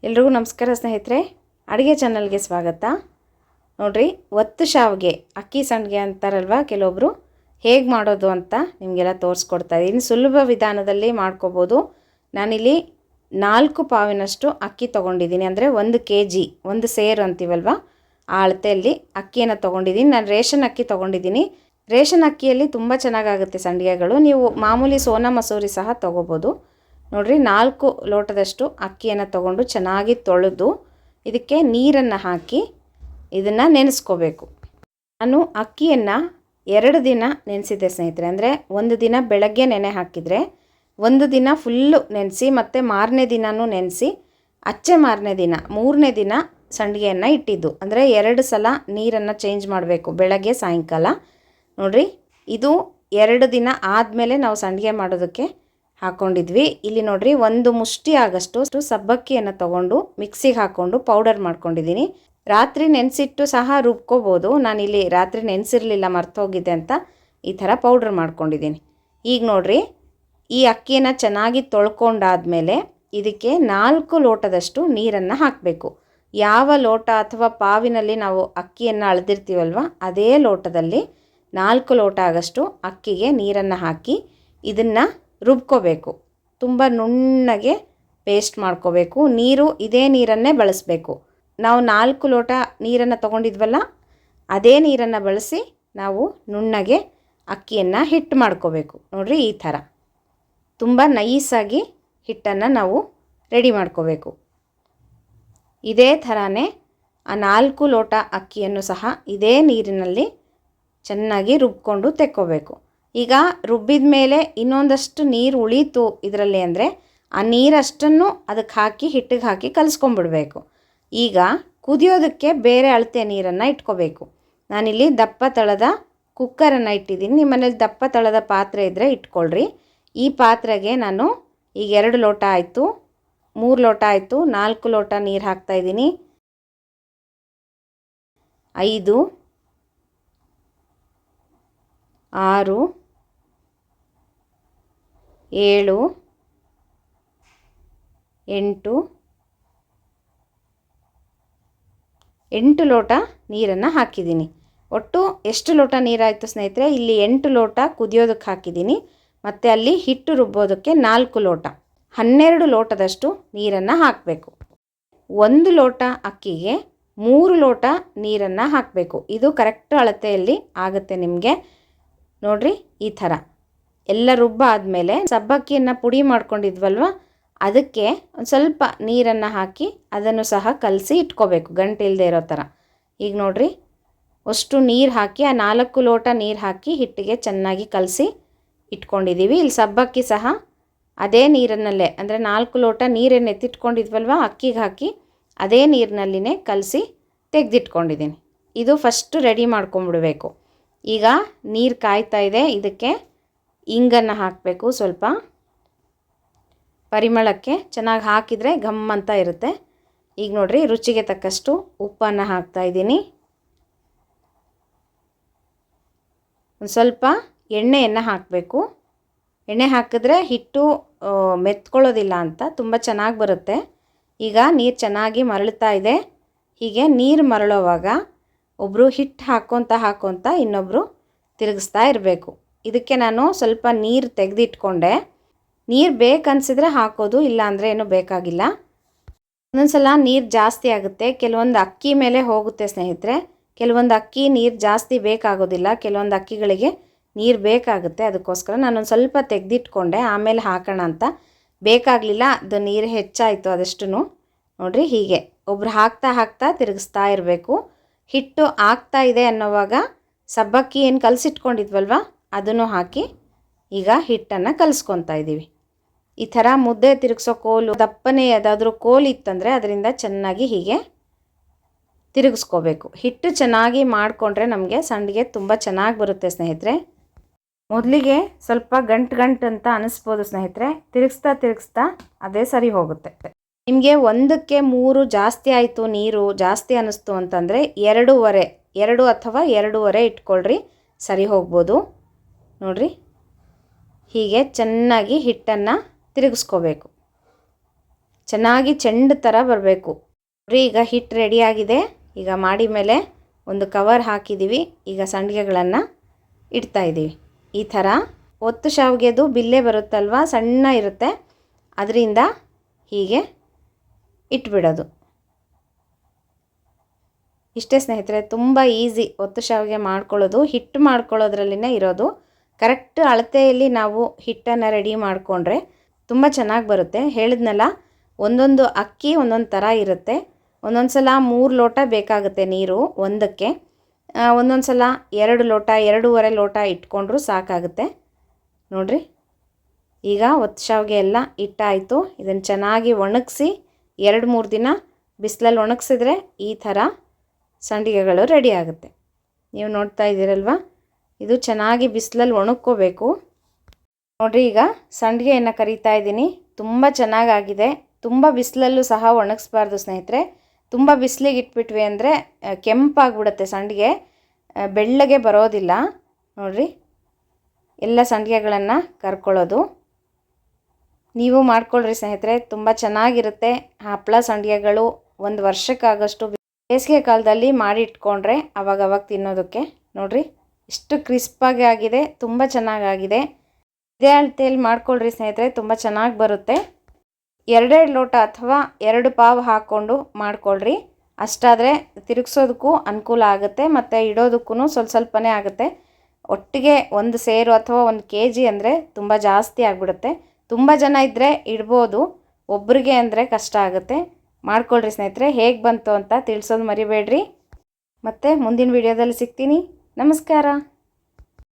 ಎಲ್ರಿಗೂ ನಮಸ್ಕಾರ ಸ್ನೇಹಿತರೆ, ಅಡುಗೆ ಚಾನಲ್ಗೆ ಸ್ವಾಗತ. ನೋಡ್ರಿ, ಒತ್ತು ಶಾವಿಗೆ ಅಕ್ಕಿ ಸಂಡಿಗೆ ಅಂತಾರಲ್ವ ಕೆಲವೊಬ್ಬರು, ಹೇಗೆ ಮಾಡೋದು ಅಂತ ನಿಮಗೆಲ್ಲ ತೋರಿಸ್ಕೊಡ್ತಾ ಇದ್ದೀನಿ. ಸುಲಭ ವಿಧಾನದಲ್ಲಿ ಮಾಡ್ಕೋಬೋದು. ನಾನಿಲ್ಲಿ 4 ಪಾವಿನಷ್ಟು ಅಕ್ಕಿ ತೊಗೊಂಡಿದ್ದೀನಿ, ಅಂದರೆ 1 kg, 1 ಸೇರು ಅಂತೀವಲ್ವ ಆ ಅಳತೆಯಲ್ಲಿ ಅಕ್ಕಿಯನ್ನು ತೊಗೊಂಡಿದ್ದೀನಿ. ನಾನು ರೇಷನ್ ಅಕ್ಕಿ ತೊಗೊಂಡಿದ್ದೀನಿ. ರೇಷನ್ ಅಕ್ಕಿಯಲ್ಲಿ ತುಂಬ ಚೆನ್ನಾಗಾಗುತ್ತೆ ಸಂಡಿಗೆಗಳು. ನೀವು ಮಾಮೂಲಿ ಸೋನಾ ಮಸೂರಿ ಸಹ ತೊಗೋಬೋದು. ನೋಡಿರಿ, 4 ಲೋಟದಷ್ಟು ಅಕ್ಕಿಯನ್ನು ತೊಗೊಂಡು ಚೆನ್ನಾಗಿ ತೊಳೆದು ಇದಕ್ಕೆ ನೀರನ್ನು ಹಾಕಿ ಇದನ್ನು ನೆನೆಸ್ಕೋಬೇಕು. ನಾನು ಅಕ್ಕಿಯನ್ನು 2 ದಿನ ನೆನೆಸಿದ್ದೆ ಸ್ನೇಹಿತರೆ. ಅಂದರೆ 1 ದಿನ ಬೆಳಗ್ಗೆ ನೆನೆ ಹಾಕಿದರೆ 1 ದಿನ ಫುಲ್ಲು ನೆನೆಸಿ, ಮತ್ತು ಮಾರನೇ ದಿನವೂ ನೆನೆಸಿ, ಅಚ್ಚೆ ಮಾರನೇ ದಿನ 3ನೇ ದಿನ ಸಂಡಿಗೆಯನ್ನು ಇಟ್ಟಿದ್ದು. ಅಂದರೆ 2 ಸಲ ನೀರನ್ನು ಚೇಂಜ್ ಮಾಡಬೇಕು, ಬೆಳಗ್ಗೆ ಸಾಯಂಕಾಲ. ನೋಡಿರಿ, ಇದು 2 ದಿನ ಆದಮೇಲೆ ನಾವು ಸಂಡಿಗೆ ಮಾಡೋದಕ್ಕೆ ಹಾಕ್ಕೊಂಡಿದ್ವಿ. ಇಲ್ಲಿ ನೋಡಿರಿ, 1 ಮುಷ್ಟಿ ಆಗಷ್ಟು ಸಬ್ಬಕ್ಕಿಯನ್ನು ತೊಗೊಂಡು ಮಿಕ್ಸಿಗೆ ಹಾಕ್ಕೊಂಡು ಪೌಡರ್ ಮಾಡ್ಕೊಂಡಿದ್ದೀನಿ. ರಾತ್ರಿ ನೆನೆಸಿಟ್ಟು ಸಹ ರುಬ್ಕೋಬೋದು. ನಾನಿಲ್ಲಿ ರಾತ್ರಿ ನೆನೆಸಿರಲಿಲ್ಲ, ಮರ್ತೋಗಿದ್ದೆ ಅಂತ ಈ ಥರ ಪೌಡ್ರ್ ಮಾಡ್ಕೊಂಡಿದ್ದೀನಿ. ಈಗ ನೋಡಿರಿ, ಈ ಅಕ್ಕಿಯನ್ನು ಚೆನ್ನಾಗಿ ತೊಳ್ಕೊಂಡಾದಮೇಲೆ ಇದಕ್ಕೆ 4 ಲೋಟದಷ್ಟು ನೀರನ್ನು ಹಾಕಬೇಕು. ಯಾವ ಲೋಟ ಅಥವಾ ಪಾವಿನಲ್ಲಿ ನಾವು ಅಕ್ಕಿಯನ್ನು ಅಳೆದಿರ್ತೀವಲ್ವ ಅದೇ ಲೋಟದಲ್ಲಿ 4 ಲೋಟ ಆಗಷ್ಟು ಅಕ್ಕಿಗೆ ನೀರನ್ನು ಹಾಕಿ ಇದನ್ನು ರುಬ್ಕೋಬೇಕು. ತುಂಬ ನುಣ್ಣಗೆ ಪೇಸ್ಟ್ ಮಾಡ್ಕೋಬೇಕು. ನೀರು ಇದೇ ನೀರನ್ನೇ ಬಳಸಬೇಕು. ನಾವು 4 ಲೋಟ ನೀರನ್ನು ತೊಗೊಂಡಿದ್ವಲ್ಲ ಅದೇ ನೀರನ್ನು ಬಳಸಿ ನಾವು ನುಣ್ಣಗೆ ಅಕ್ಕಿಯನ್ನು ಹಿಟ್ಟು ಮಾಡ್ಕೋಬೇಕು. ನೋಡಿರಿ, ಈ ಥರ ತುಂಬ ನೈಸಾಗಿ ಹಿಟ್ಟನ್ನು ನಾವು ರೆಡಿ ಮಾಡ್ಕೋಬೇಕು. ಇದೇ ಥರನೇ ಆ 4 ಲೋಟ ಅಕ್ಕಿಯನ್ನು ಸಹ ಇದೇ ನೀರಿನಲ್ಲಿ ಚೆನ್ನಾಗಿ ರುಬ್ಕೊಂಡು ತೆಕ್ಕೋಬೇಕು. ಈಗ ರುಬ್ಬಿದ ಮೇಲೆ ಇನ್ನೊಂದಷ್ಟು ನೀರು ಉಳೀತು ಇದರಲ್ಲಿ ಅಂದರೆ ಆ ನೀರಷ್ಟನ್ನು ಅದಕ್ಕೆ ಹಾಕಿ ಹಿಟ್ಟಿಗೆ ಹಾಕಿ ಕಲಿಸ್ಕೊಂಡ್ಬಿಡ್ಬೇಕು. ಈಗ ಕುದಿಯೋದಕ್ಕೆ ಬೇರೆ ಅಳತೆ ನೀರನ್ನು ಇಟ್ಕೋಬೇಕು. ನಾನಿಲ್ಲಿ ದಪ್ಪ ತಳದ ಕುಕ್ಕರನ್ನು ಇಟ್ಟಿದ್ದೀನಿ. ನಿಮ್ಮ ಮನೇಲಿ ದಪ್ಪ ತಳದ ಪಾತ್ರೆ ಇದ್ದರೆ ಇಟ್ಕೊಳ್ರಿ. ಈ ಪಾತ್ರೆಗೆ ನಾನು ಈಗ 2 ಲೋಟ ಆಯಿತು, 3 ಲೋಟ ಆಯಿತು, 4 ಲೋಟ ನೀರು ಹಾಕ್ತಾಯಿದ್ದೀನಿ. 5, 6, 7, 8 ಲೋಟ ನೀರನ್ನು ಹಾಕಿದ್ದೀನಿ. ಒಟ್ಟು ಎಷ್ಟು ಲೋಟ ನೀರಾಯಿತು ಸ್ನೇಹಿತರೆ? ಇಲ್ಲಿ 8 ಲೋಟ ಕುದಿಯೋದಕ್ಕೆ ಹಾಕಿದ್ದೀನಿ, ಮತ್ತು ಅಲ್ಲಿ ಹಿಟ್ಟು ರುಬ್ಬೋದಕ್ಕೆ 4 ಲೋಟ, 12 ಲೋಟದಷ್ಟು ನೀರನ್ನು ಹಾಕಬೇಕು. 1 ಲೋಟ ಅಕ್ಕಿಗೆ 3 ಲೋಟ ನೀರನ್ನು ಹಾಕಬೇಕು. ಇದು ಕರೆಕ್ಟ್ ಅಳತೆಯಲ್ಲಿ ಆಗುತ್ತೆ ನಿಮಗೆ. ನೋಡಿರಿ, ಈ ಥರ ಎಲ್ಲ ರುಬ್ಬಾದಮೇಲೆ ಸಬ್ಬಕ್ಕಿಯನ್ನು ಪುಡಿ ಮಾಡ್ಕೊಂಡಿದ್ವಲ್ವ ಅದಕ್ಕೆ ಒಂದು ಸ್ವಲ್ಪ ನೀರನ್ನು ಹಾಕಿ ಅದನ್ನು ಸಹ ಕಲಸಿ ಇಟ್ಕೋಬೇಕು, ಗಂಟು ಇಲ್ಲದೆ ಇರೋ ಥರ. ಈಗ ನೋಡಿರಿ, ಅಷ್ಟು ನೀರು ಹಾಕಿ ಆ 4 ಲೋಟ ನೀರು ಹಾಕಿ ಹಿಟ್ಟಿಗೆ ಚೆನ್ನಾಗಿ ಕಲಸಿ ಇಟ್ಕೊಂಡಿದ್ದೀವಿ. ಇಲ್ಲಿ ಸಬ್ಬಕ್ಕಿ ಸಹ ಅದೇ ನೀರಿನಲ್ಲೇ, ಅಂದರೆ 4 ಲೋಟ ನೀರನ್ನು ಎತ್ತಿಟ್ಕೊಂಡಿದ್ವಲ್ವ ಅಕ್ಕಿಗೆ ಹಾಕಿ ಅದೇ ನೀರಿನಲ್ಲಿನೇ ಕಲಸಿ ತೆಗೆದಿಟ್ಕೊಂಡಿದ್ದೀನಿ. ಇದು ಫಸ್ಟು ರೆಡಿ ಮಾಡ್ಕೊಂಬಿಡಬೇಕು. ಈಗ ನೀರು ಕಾಯ್ತಾ ಇದೆ, ಇದಕ್ಕೆ ಇಂಗನ್ನು ಹಾಕಬೇಕು. ಸ್ವಲ್ಪ ಪರಿಮಳಕ್ಕೆ ಚೆನ್ನಾಗಿ ಹಾಕಿದರೆ ಘಮ್ ಅಂತ ಇರುತ್ತೆ. ಈಗ ನೋಡಿರಿ, ರುಚಿಗೆ ತಕ್ಕಷ್ಟು ಉಪ್ಪನ್ನು ಹಾಕ್ತಾಯಿದ್ದೀನಿ. ಒಂದು ಸ್ವಲ್ಪ ಎಣ್ಣೆಯನ್ನು ಹಾಕಬೇಕು. ಎಣ್ಣೆ ಹಾಕಿದ್ರೆ ಹಿಟ್ಟು ಮೆತ್ಕೊಳ್ಳೋದಿಲ್ಲ ಅಂತ, ತುಂಬ ಚೆನ್ನಾಗಿ ಬರುತ್ತೆ. ಈಗ ನೀರು ಚೆನ್ನಾಗಿ ಮರಳ್ತಾ ಇದೆ. ಹೀಗೆ ನೀರು ಮರಳೋವಾಗ ಒಬ್ಬರು ಹಿಟ್ಟು ಹಾಕ್ಕೊತ ಇನ್ನೊಬ್ಬರು ತಿರುಗಿಸ್ತಾ ಇರಬೇಕು. ಇದಕ್ಕೆ ನಾನು ಸ್ವಲ್ಪ ನೀರು ತೆಗೆದಿಟ್ಕೊಂಡೆ. ನೀರು ಬೇಕನ್ಸಿದ್ರೆ ಹಾಕೋದು, ಇಲ್ಲ ಅಂದರೆ ಏನೂ ಬೇಕಾಗಿಲ್ಲ. ಒಂದೊಂದು ಸಲ ನೀರು ಜಾಸ್ತಿ ಆಗುತ್ತೆ, ಕೆಲವೊಂದು ಅಕ್ಕಿ ಮೇಲೆ ಹೋಗುತ್ತೆ ಸ್ನೇಹಿತರೆ. ಕೆಲವೊಂದು ಅಕ್ಕಿ ನೀರು ಜಾಸ್ತಿ ಬೇಕಾಗೋದಿಲ್ಲ, ಕೆಲವೊಂದು ಅಕ್ಕಿಗಳಿಗೆ ನೀರು ಬೇಕಾಗುತ್ತೆ. ಅದಕ್ಕೋಸ್ಕರ ನಾನೊಂದು ಸ್ವಲ್ಪ ತೆಗೆದಿಟ್ಕೊಂಡೆ, ಆಮೇಲೆ ಹಾಕೋಣ ಅಂತ. ಬೇಕಾಗಲಿಲ್ಲ, ಅದು ನೀರು ಹೆಚ್ಚಾಯಿತು ಅದಷ್ಟು. ನೋಡಿರಿ, ಹೀಗೆ ಒಬ್ರು ಹಾಕ್ತಾ ತಿರುಗಿಸ್ತಾ ಇರಬೇಕು. ಹಿಟ್ಟು ಆಗ್ತಾ ಇದೆ ಅನ್ನೋವಾಗ ಸಬ್ಬಕ್ಕಿ ಏನು ಕಲಸಿಟ್ಕೊಂಡಿದ್ವಲ್ವ ಅದನ್ನು ಹಾಕಿ ಈಗ ಹಿಟ್ಟನ್ನು ಕಲಿಸ್ಕೊತಾ ಇದ್ದೀವಿ. ಈ ಥರ ಮುದ್ದೆ ತಿರುಗಿಸೋ ಕೋಲು, ದಪ್ಪನೇ ಯಾವುದಾದ್ರೂ ಕೋಲು ಇತ್ತಂದರೆ ಅದರಿಂದ ಚೆನ್ನಾಗಿ ಹೀಗೆ ತಿರುಗಿಸ್ಕೋಬೇಕು. ಹಿಟ್ಟು ಚೆನ್ನಾಗಿ ಮಾಡಿಕೊಂಡ್ರೆ ನಮಗೆ ಸಂಡಿಗೆ ತುಂಬ ಚೆನ್ನಾಗಿ ಬರುತ್ತೆ ಸ್ನೇಹಿತರೆ. ಮೊದಲಿಗೆ ಸ್ವಲ್ಪ ಗಂಟು ಅಂತ ಅನ್ನಿಸ್ಬೋದು ಸ್ನೇಹಿತರೆ. ತಿರುಗಿಸ್ತಾ ಅದೇ ಸರಿ ಹೋಗುತ್ತೆ. ನಿಮಗೆ 1ಕ್ಕೆ 3 ಜಾಸ್ತಿ ಆಯಿತು, ನೀರು ಜಾಸ್ತಿ ಅನ್ನಿಸ್ತು ಅಂತಂದರೆ 2 ಅಥವಾ 2.5 ಇಟ್ಕೊಳ್ರಿ, ಸರಿ ಹೋಗ್ಬೋದು. ನೋಡಿರಿ, ಹೀಗೆ ಚೆನ್ನಾಗಿ ಹಿಟ್ಟನ್ನು ತಿರುಗಿಸ್ಕೋಬೇಕು. ಚೆನ್ನಾಗಿ ಚೆಂಡು ಥರ ಬರಬೇಕು. ಈಗ ಹಿಟ್ಟು ರೆಡಿಯಾಗಿದೆ. ಈಗ ಮಾಡಿ ಮೇಲೆ ಒಂದು ಕವರ್ ಹಾಕಿದ್ದೀವಿ. ಈಗ ಸಂಡಿಗೆಗಳನ್ನು ಇಡ್ತಾಯಿದ್ದೀವಿ. ಈ ಥರ ಒತ್ತು ಶಾವಿಗೆದು ಬಿಲ್ಲೆ ಬರುತ್ತಲ್ವ, ಸಣ್ಣ ಇರುತ್ತೆ, ಅದರಿಂದ ಹೀಗೆ ಇಟ್ಬಿಡೋದು. ಇಷ್ಟೇ ಸ್ನೇಹಿತರೆ, ತುಂಬ ಈಸಿ ಒತ್ತು ಶಾವಿಗೆ ಮಾಡ್ಕೊಳ್ಳೋದು. ಹಿಟ್ಟು ಮಾಡ್ಕೊಳ್ಳೋದ್ರಲ್ಲಿನೇ ಇರೋದು. ಕರೆಕ್ಟ್ ಅಳತೆಯಲ್ಲಿ ನಾವು ಹಿಟ್ಟನ್ನು ರೆಡಿ ಮಾಡಿಕೊಂಡ್ರೆ ತುಂಬ ಚೆನ್ನಾಗಿ ಬರುತ್ತೆ. ಹೇಳಿದ್ನಲ್ಲ, ಒಂದೊಂದು ಅಕ್ಕಿ ಒಂದೊಂದು ಥರ ಇರುತ್ತೆ. ಒಂದೊಂದು ಸಲ 3 ಲೋಟ ಬೇಕಾಗುತ್ತೆ ನೀರು ಒಂದಕ್ಕೆ. ಒಂದೊಂದು ಸಲ 2 ಲೋಟ 2.5 ಲೋಟ ಇಟ್ಕೊಂಡ್ರೂ ಸಾಕಾಗುತ್ತೆ. ನೋಡಿರಿ, ಈಗ ಒತ್ತು ಶಾವಿಗೆ ಎಲ್ಲ ಇಟ್ಟಾಯಿತು. ಇದನ್ನು ಚೆನ್ನಾಗಿ ಒಣಗಿಸಿ 2-3 ದಿನ ಬಿಸಿಲಲ್ಲಿ ಒಣಗಿಸಿದ್ರೆ ಈ ಥರ ಸಂಡಿಗೆಗಳು ರೆಡಿ ಆಗುತ್ತೆ. ನೀವು ನೋಡ್ತಾ ಇದ್ದೀರಲ್ವ, ಇದು ಚೆನ್ನಾಗಿ ಬಿಸಿಲಲ್ಲಿ ಒಣಗ್ಕೋಬೇಕು. ನೋಡಿರಿ, ಈಗ ಸಂಡಿಗೆಯನ್ನು ಕರಿತಾ ಇದ್ದೀನಿ. ತುಂಬ ಚೆನ್ನಾಗಾಗಿದೆ. ತುಂಬ ಬಿಸಿಲಲ್ಲೂ ಸಹ ಒಣಗಿಸ್ಬಾರ್ದು ಸ್ನೇಹಿತರೆ. ತುಂಬ ಬಿಸಿಲಿಗೆ ಇಟ್ಬಿಟ್ವಿ ಅಂದರೆ ಕೆಂಪಾಗಿಬಿಡುತ್ತೆ ಸಂಡಿಗೆ, ಬೆಳ್ಳಗೆ ಬರೋದಿಲ್ಲ. ನೋಡಿರಿ, ಎಲ್ಲ ಸಂಡಿಗೆಗಳನ್ನು ಕರ್ಕೊಳ್ಳೋದು. ನೀವು ಮಾಡ್ಕೊಳ್ರಿ ಸ್ನೇಹಿತರೆ, ತುಂಬ ಚೆನ್ನಾಗಿರುತ್ತೆ. ಹಪ್ಪಳ ಸಂಡಿಗೆಗಳು 1 ವರ್ಷಕ್ಕಾಗಷ್ಟು ಬೇಸಿಗೆ ಕಾಲದಲ್ಲಿ ಮಾಡಿ ಇಟ್ಕೊಂಡ್ರೆ ಅವಾಗವಾಗ ತಿನ್ನೋದಕ್ಕೆ. ನೋಡಿರಿ, ಇಷ್ಟು ಕ್ರಿಸ್ಪಾಗಿ ಆಗಿದೆ, ತುಂಬ ಚೆನ್ನಾಗಾಗಿದೆ. ಇದೇ ಅಳತೆಯಲ್ಲಿ ಮಾಡ್ಕೊಳ್ರಿ ಸ್ನೇಹಿತರೆ, ತುಂಬ ಚೆನ್ನಾಗಿ ಬರುತ್ತೆ. 2 ಲೋಟ ಅಥವಾ 2 ಪಾವು ಹಾಕ್ಕೊಂಡು ಮಾಡ್ಕೊಳ್ರಿ. ಅಷ್ಟಾದರೆ ತಿರುಗಿಸೋದಕ್ಕೂ ಅನುಕೂಲ ಆಗುತ್ತೆ ಮತ್ತು ಇಡೋದಕ್ಕೂ ಸ್ವಲ್ಪನೇ ಆಗುತ್ತೆ. ಒಟ್ಟಿಗೆ ಒಂದು ಸೇರು ಅಥವಾ 1 kg ಅಂದರೆ ತುಂಬ ಜಾಸ್ತಿ ಆಗಿಬಿಡುತ್ತೆ. ತುಂಬ ಜನ ಇದ್ದರೆ ಇಡ್ಬೋದು, ಒಬ್ಬರಿಗೆ ಅಂದರೆ ಕಷ್ಟ ಆಗುತ್ತೆ. ಮಾಡ್ಕೊಳ್ರಿ ಸ್ನೇಹಿತರೆ. ಹೇಗೆ ಬಂತು ಅಂತ ತಿಳಿಸೋದು ಮರಿಬೇಡ್ರಿ. ಮತ್ತು ಮುಂದಿನ ವಿಡಿಯೋದಲ್ಲಿ ಸಿಗ್ತೀನಿ. ನಮಸ್ಕಾರ.